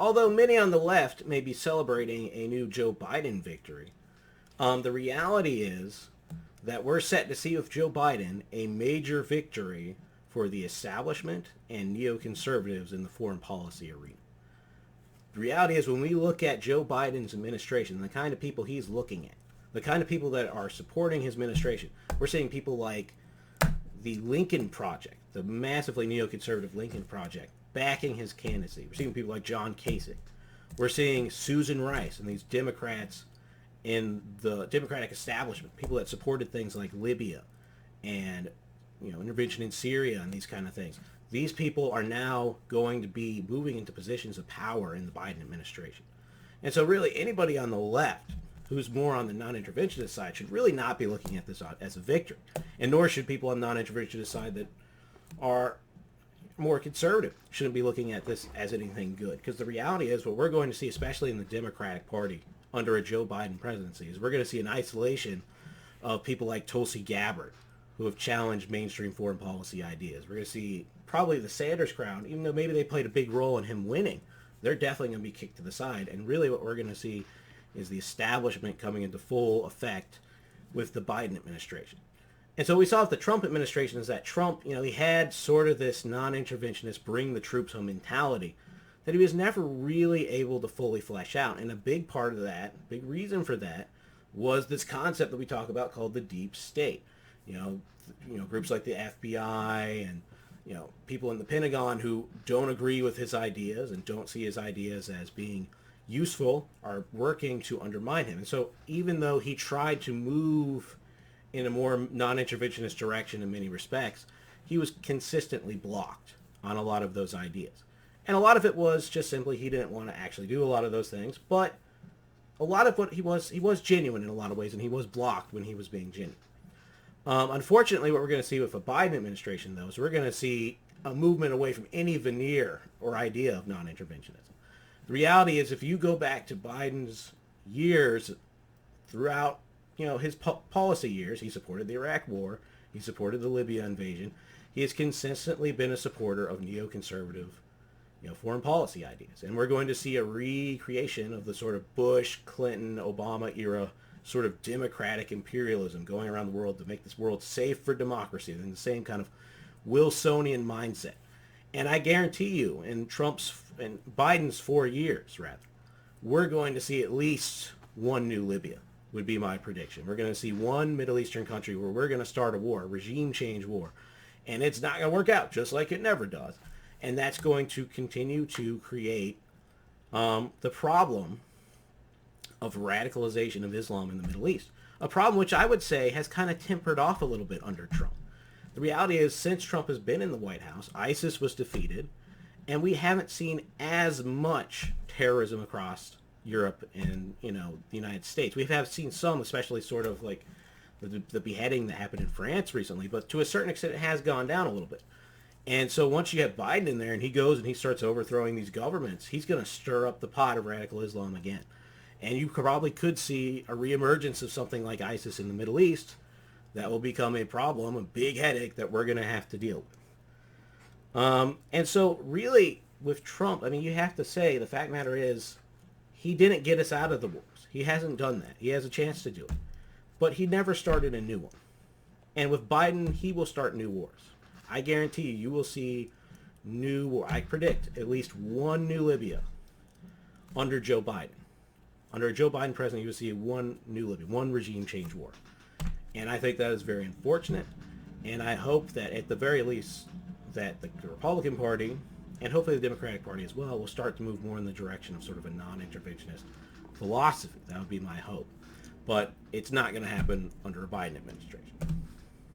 although many on the left may be celebrating a new Joe Biden victory, the reality is that we're set to see with Joe Biden a major victory for the establishment and neoconservatives in the foreign policy arena. The reality is when we look at Joe Biden's administration, the kind of people he's looking at, the kind of people that are supporting his administration, we're seeing people like the Lincoln Project, the massively neoconservative Lincoln Project, backing his candidacy. We're seeing people like John Kasich. We're seeing Susan Rice and these Democrats in the Democratic establishment, people that supported things like Libya and intervention in Syria and these kind of things. These people are now going to be moving into positions of power in the Biden administration. And so really anybody on the left who's more on the non-interventionist side should really not be looking at this as a victory. And nor should people on the non-interventionist side that are more conservative shouldn't be looking at this as anything good. Because the reality is what we're going to see, especially in the Democratic Party under a Joe Biden presidency, is we're going to see an isolation of people like Tulsi Gabbard, who have challenged mainstream foreign policy ideas. We're going to see probably the Sanders crowd, even though maybe they played a big role in him winning, they're definitely going to be kicked to the side. And really what we're going to see is the establishment coming into full effect with the Biden administration. And so we saw with the Trump administration is that Trump, he had sort of this non-interventionist, bring the troops home mentality that he was never really able to fully flesh out. And a big part of that, big reason for that, was this concept that we talk about called the deep state. Groups like the FBI and, people in the Pentagon who don't agree with his ideas and don't see his ideas as being useful are working to undermine him. And so even though he tried to move in a more non-interventionist direction in many respects, he was consistently blocked on a lot of those ideas. And a lot of it was just simply he didn't want to actually do a lot of those things, but a lot of what he was genuine in a lot of ways, and he was blocked when he was being genuine. Unfortunately, what we're going to see with the Biden administration, though, is we're going to see a movement away from any veneer or idea of non-interventionism. The reality is if you go back to Biden's years throughout, his policy years, he supported the Iraq War, he supported the Libya invasion, he has consistently been a supporter of neoconservative, foreign policy ideas. And we're going to see a recreation of the sort of Bush, Clinton, Obama era sort of democratic imperialism going around the world to make this world safe for democracy, in the same kind of Wilsonian mindset. And I guarantee you, in Biden's 4 years, rather, we're going to see at least one new Libya, would be my prediction. We're going to see one Middle Eastern country where we're going to start a war, a regime change war. And it's not going to work out, just like it never does. And that's going to continue to create the problem of radicalization of Islam in the Middle East. A problem which I would say has kind of tempered off a little bit under Trump. The reality is, since Trump has been in the White House, ISIS was defeated, and we haven't seen as much terrorism across Europe and, the United States. We have seen some, especially sort of like the beheading that happened in France recently, but to a certain extent it has gone down a little bit. And so once you have Biden in there and he goes and he starts overthrowing these governments, he's going to stir up the pot of radical Islam again. And you probably could see a reemergence of something like ISIS in the Middle East that will become a problem, a big headache that we're going to have to deal with. And so really with Trump, you have to say the fact matter is he didn't get us out of the wars. He hasn't done that. He has a chance to do it. But he never started a new one. And with Biden, he will start new wars. I guarantee you will see I predict at least one new Libya under Joe Biden. Under a Joe Biden president, you will see one new Libya, one regime change war. And I think that is very unfortunate. And I hope that at the very least that the Republican Party and hopefully the Democratic Party as well will start to move more in the direction of sort of a non-interventionist philosophy. That would be my hope. But it's not going to happen under a Biden administration.